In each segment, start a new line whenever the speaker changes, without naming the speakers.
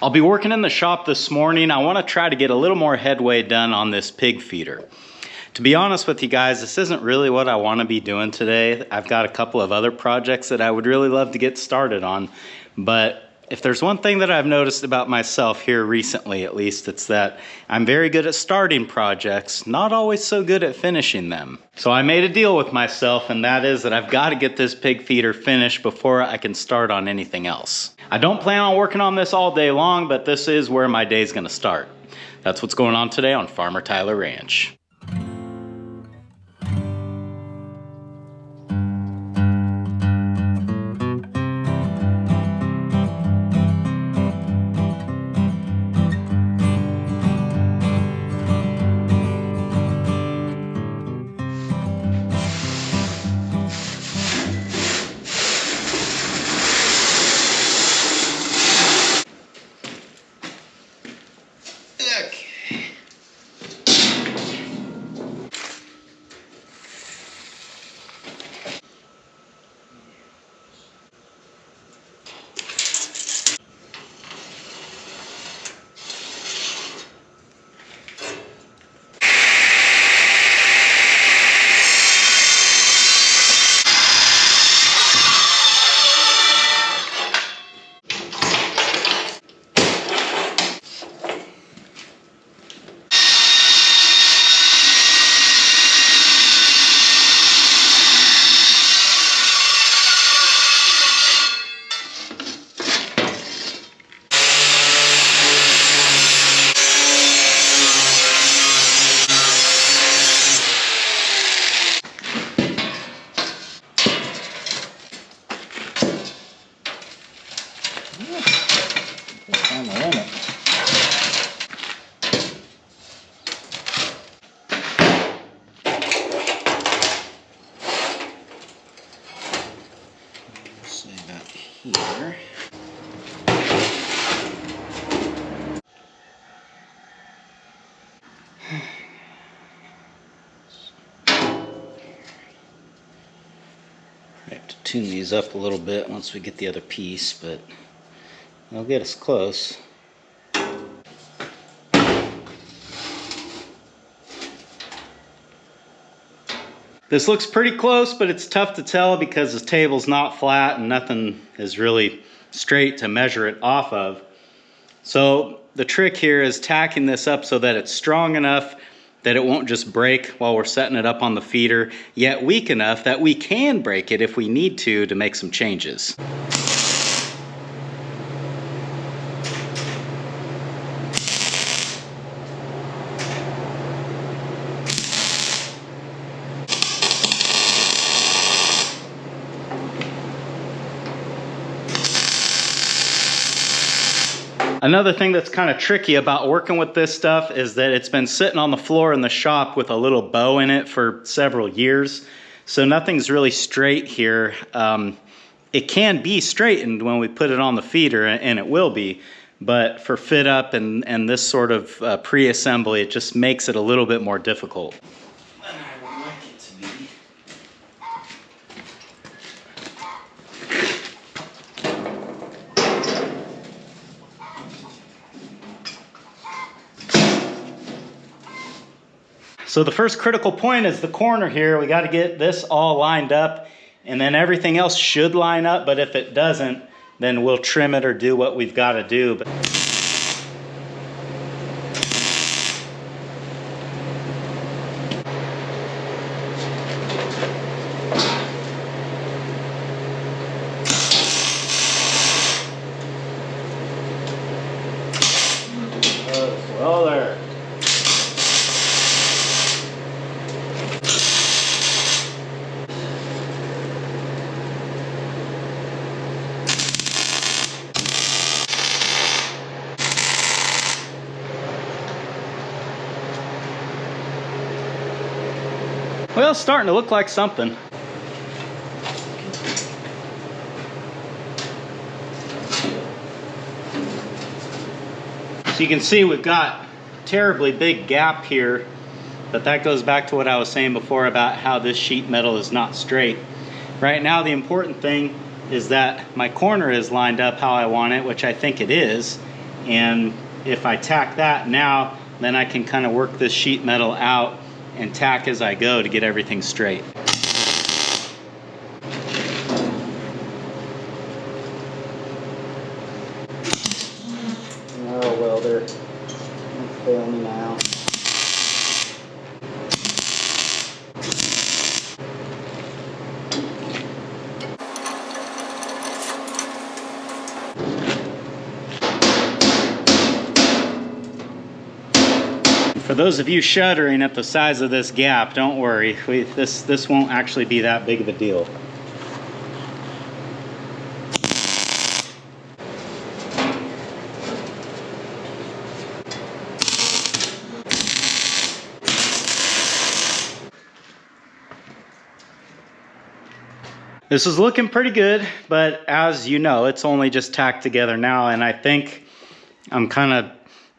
I'll be working in the shop this morning. I want to try to get a little more headway done on this pig feeder. To be honest with you guys, this isn't really what I want to be doing today. I've got a couple of other projects that I would really love to get started on, but if there's one thing that I've noticed about myself here recently, at least, it's that I'm very good at starting projects, not always so good at finishing them. So I made a deal with myself, and that is that I've got to get this pig feeder finished before I can start on anything else. I don't plan on working on this all day long, but this is where my day's gonna start. That's what's going on today on Farmer Tyler Ranch. Here. I have to tune these up a little bit once we get the other piece, but they'll get us close. This looks pretty close, but it's tough to tell because this table's not flat and nothing is really straight to measure it off of. So the trick here is tacking this up so that it's strong enough that it won't just break while we're setting it up on the feeder, yet weak enough that we can break it if we need to make some changes. Another thing that's kind of tricky about working with this stuff is that it's been sitting on the floor in the shop with a little bow in it for several years. So nothing's really straight here. It can be straightened when we put it on the feeder, and it will be. But for fit up and this sort of pre-assembly, it just makes it a little bit more difficult. And I would like it to be. So the first critical point is the corner here. We got to get this all lined up, and then everything else should line up, but if it doesn't, then we'll trim it or do what we've got to do. Well, there. Well, it's starting to look like something. So you can see we've got a terribly big gap here, but that goes back to what I was saying before about how this sheet metal is not straight. Right now, the important thing is that my corner is lined up how I want it, which I think it is, And if I tack that now, then I can kind of work this sheet metal out and tack as I go to get everything straight. Oh, welder, don't fail me now. For those of you shuddering at the size of this gap, don't worry. This won't actually be that big of a deal. This is looking pretty good, but as you know, it's only just tacked together now, and I think I'm kind of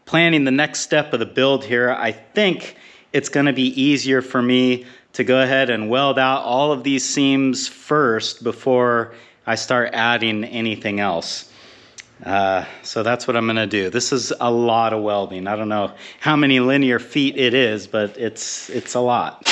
planning the next step of the build here. I think it's going to be easier for me to go ahead and weld out all of these seams first before I start adding anything else. So that's what I'm going to do. This is a lot of welding. I don't know how many linear feet it is, but it's a lot.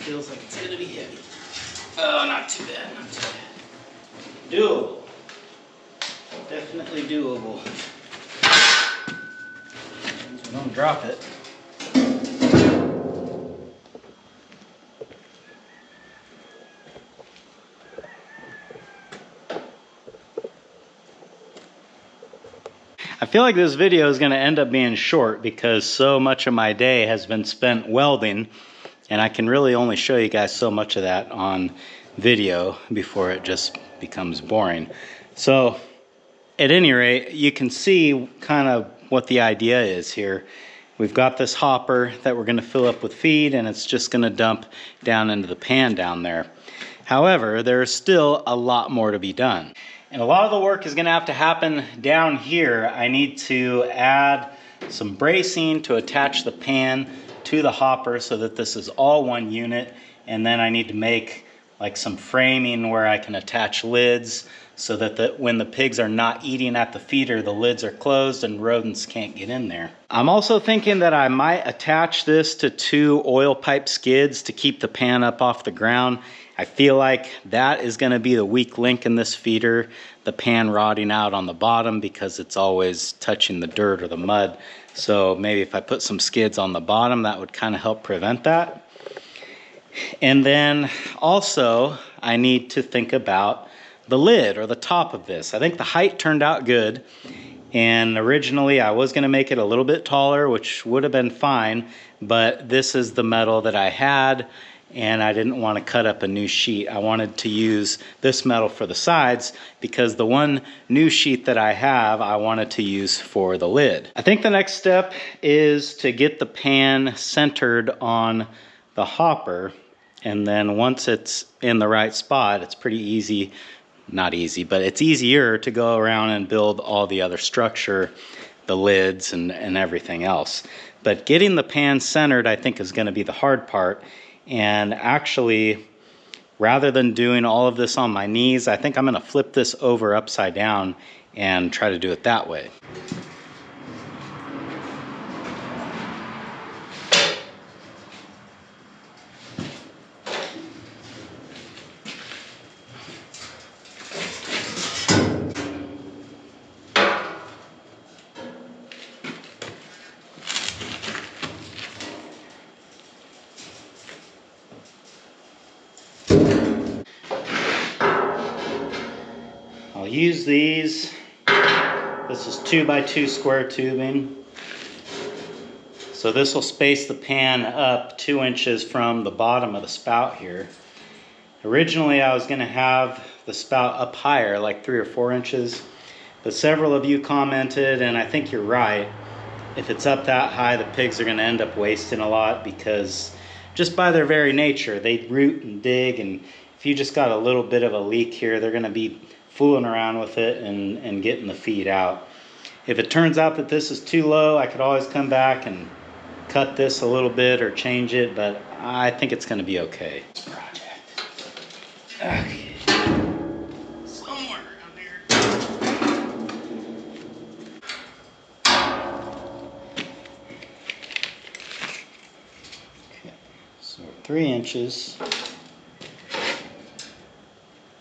Feels like it's gonna be heavy. Oh, not too bad, not too bad. Doable. Definitely doable. Don't drop it. I feel like this video is going to end up being short because so much of my day has been spent welding, and I can really only show you guys so much of that on video before it just becomes boring. So at any rate, you can see kind of what the idea is here. We've got this hopper that we're going to fill up with feed, and it's just going to dump down into the pan down there. However, there's still a lot more to be done. And a lot of the work is going to have to happen down here. I need to add some bracing to attach the pan to the hopper so that this is all one unit. And then I need to make like some framing where I can attach lids so that when the pigs are not eating at the feeder, the lids are closed and rodents can't get in there. I'm also thinking that I might attach this to 2 oil pipe skids to keep the pan up off the ground. I feel like that is going to be the weak link in this feeder, the pan rotting out on the bottom because it's always touching the dirt or the mud. So maybe if I put some skids on the bottom, that would kind of help prevent that. And then also I need to think about the lid or the top of this. I think the height turned out good, and originally I was going to make it a little bit taller, which would have been fine, but this is the metal that I had, and I didn't want to cut up a new sheet. I wanted to use this metal for the sides because the one new sheet that I have, I wanted to use for the lid. I think the next step is to get the pan centered on the hopper, and then once it's in the right spot, it's pretty easy, not easy, but it's easier to go around and build all the other structure, the lids and everything else. But getting the pan centered, I think, is going to be the hard part. And actually, rather than doing all of this on my knees, I think I'm going to flip this over upside down and try to do it that way. I'll use these. This is 2x2 square tubing. So this will space the pan up 2 inches from the bottom of the spout here. Originally I was going to have the spout up higher, like 3 or 4 inches, but several of you commented, and I think you're right, if it's up that high, the pigs are going to end up wasting a lot because just by their very nature, they root and dig, and if you just got a little bit of a leak here, they're going to be fooling around with it and getting the feed out. If it turns out that this is too low, I could always come back and cut this a little bit or change it, but I think it's going to be okay. Project. Okay. Somewhere around here. Okay, so 3 inches.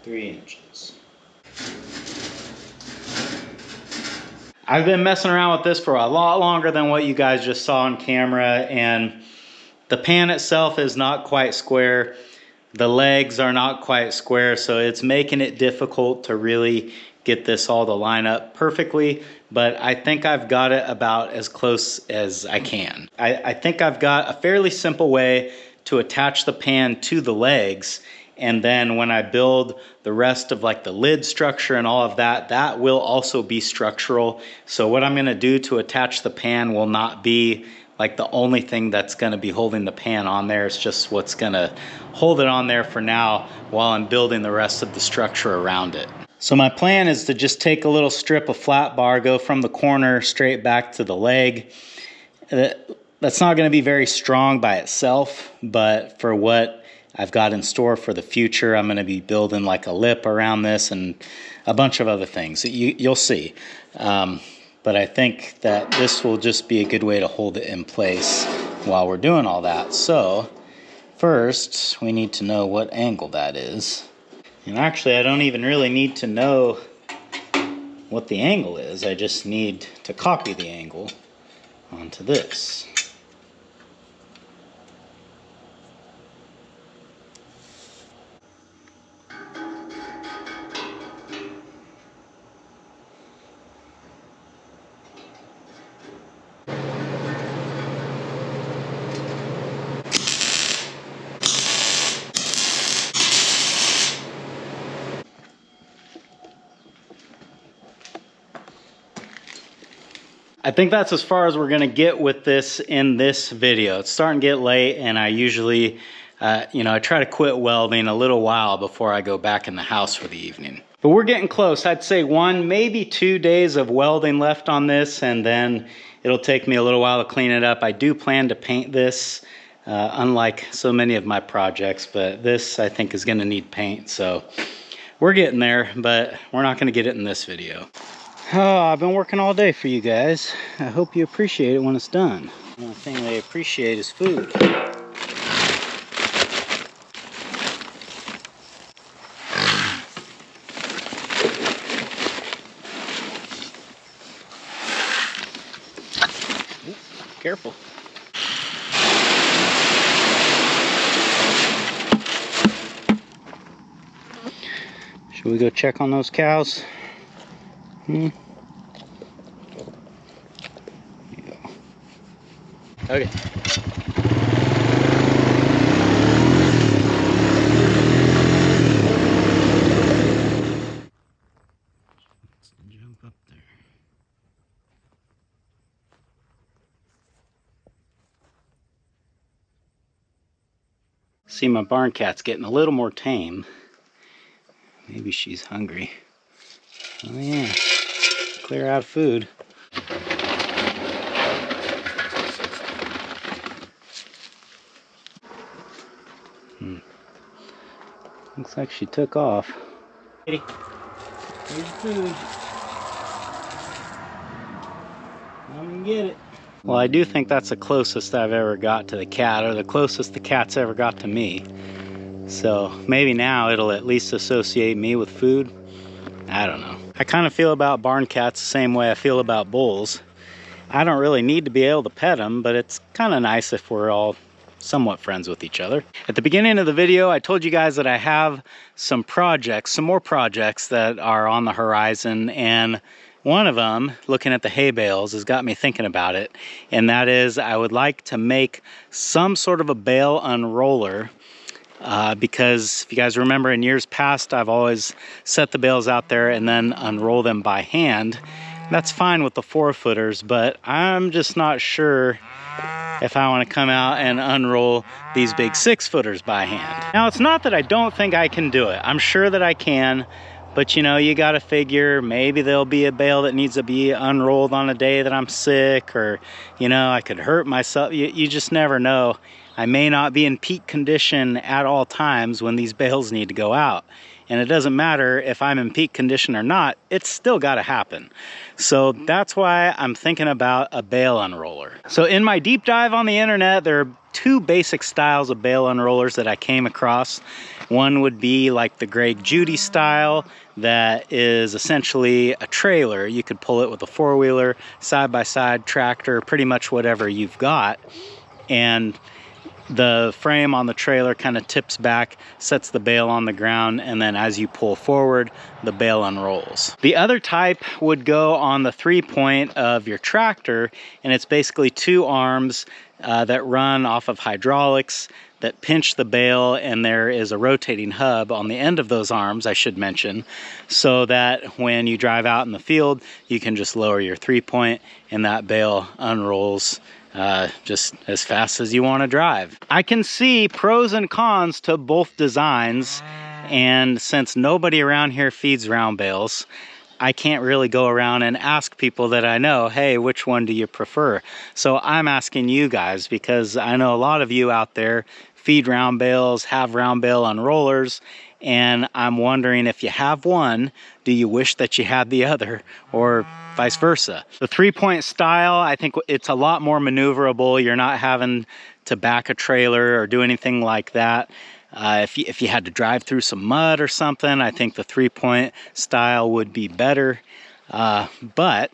3 inches. I've been messing around with this for a lot longer than what you guys just saw on camera, and the pan itself is not quite square. The legs are not quite square, so it's making it difficult to really get this all to line up perfectly, but I think I've got it about as close as I can. I think I've got a fairly simple way to attach the pan to the legs, and then when I build the rest of like the lid structure and all of that, that will also be structural. So what I'm gonna do to attach the pan will not be like the only thing that's gonna be holding the pan on there. It's just what's gonna hold it on there for now while I'm building the rest of the structure around it. So my plan is to just take a little strip of flat bar, go from the corner straight back to the leg. That's not gonna be very strong by itself, but for what I've got in store for the future, I'm going to be building like a lip around this and a bunch of other things. You'll see. But I think that this will just be a good way to hold it in place while we're doing all that. So first, we need to know what angle that is. And actually, I don't even really need to know what the angle is. I just need to copy the angle onto this. I think that's as far as we're gonna get with this in this video. It's starting to get late, and I usually, I try to quit welding a little while before I go back in the house for the evening. But we're getting close. I'd say 1, maybe 2 days of welding left on this, and then it'll take me a little while to clean it up. I do plan to paint this, unlike so many of my projects, but this I think is gonna need paint. So We're getting there, but we're not gonna get it in this video. Oh, I've been working all day for you guys. I hope you appreciate it when it's done. The only thing they appreciate is food. Careful. Should we go check on those cows? Yeah. Okay. Let's jump up there. See, my barn cat's getting a little more tame. Maybe she's hungry. Oh yeah, clear out of food. Looks like she took off. Here's your food. Come and get it. Well, I do think that's the closest I've ever got to the cat, or the closest the cat's ever got to me. So maybe now it'll at least associate me with food. I don't know. I kind of feel about barn cats the same way I feel about bulls. I don't really need to be able to pet them, but it's kind of nice if we're all somewhat friends with each other. At the beginning of the video, I told you guys that I have some more projects that are on the horizon, and one of them, looking at the hay bales, has got me thinking about it, and that is I would like to make some sort of a bale unroller. Because if you guys remember, in years past, I've always set the bales out there and then unroll them by hand. That's fine with the 4-footers, but I'm just not sure if I want to come out and unroll these big 6-footers by hand. Now, it's not that I don't think I can do it. I'm sure that I can, but you know, you got to figure maybe there'll be a bale that needs to be unrolled on a day that I'm sick, or, you know, I could hurt myself. You just never know. I may not be in peak condition at all times when these bales need to go out. And it doesn't matter if I'm in peak condition or not, it's still got to happen. So that's why I'm thinking about a bale unroller. So in my deep dive on the internet, there are 2 basic styles of bale unrollers that I came across. One would be like the Greg Judy style, that is essentially a trailer. You could pull it with a 4-wheeler, side-by-side tractor, pretty much whatever you've got. And the frame on the trailer kind of tips back, sets the bale on the ground, and then as you pull forward, the bale unrolls. The other type would go on the 3-point of your tractor, and it's basically 2 arms that run off of hydraulics that pinch the bale, and there is a rotating hub on the end of those arms, I should mention, so that when you drive out in the field, you can just lower your 3-point and that bale unrolls just as fast as you want to drive. I can see pros and cons to both designs, and since nobody around here feeds round bales, I can't really go around and ask people that I know, hey, which one do you prefer? So I'm asking you guys, because I know a lot of you out there feed round bales, have round bale unrollers, and I'm wondering, if you have one, do you wish that you had the other, or vice versa? The 3-point style, I think it's a lot more maneuverable. You're not having to back a trailer or do anything like that. If you had to drive through some mud or something, I think the 3-point style would be better. But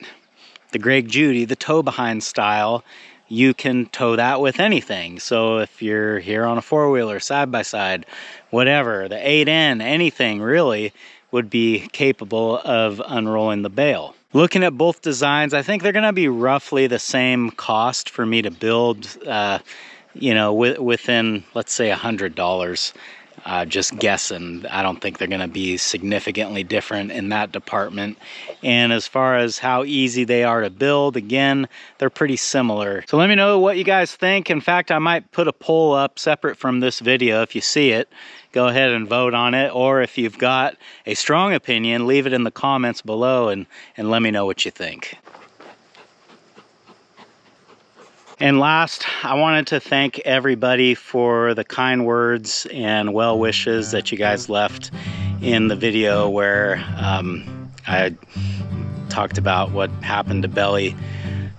the Greg Judy, the tow behind style, you can tow that with anything. So if you're here on a 4-wheeler, side-by-side, whatever, the 8N, anything really would be capable of unrolling the bale. Looking at both designs, I think they're going to be roughly the same cost for me to build, you know, within, let's say, $100. Just guessing. I don't think they're going to be significantly different in that department. And as far as how easy they are to build, again, they're pretty similar. So let me know what you guys think. In fact, I might put a poll up separate from this video. If you see it, go ahead and vote on it. Or if you've got a strong opinion, leave it in the comments below and let me know what you think. And last, I wanted to thank everybody for the kind words and well wishes that you guys left in the video where I talked about what happened to Belly.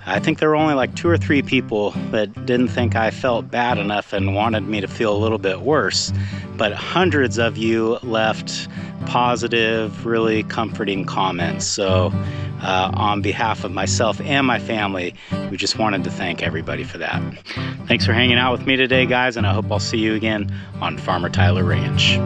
I think there were only like 2 or 3 people that didn't think I felt bad enough and wanted me to feel a little bit worse, but hundreds of you left positive, really comforting comments. So on behalf of myself and my family, we just wanted to thank everybody for that. Thanks for hanging out with me today, guys, and I hope I'll see you again on Farmer Tyler Ranch.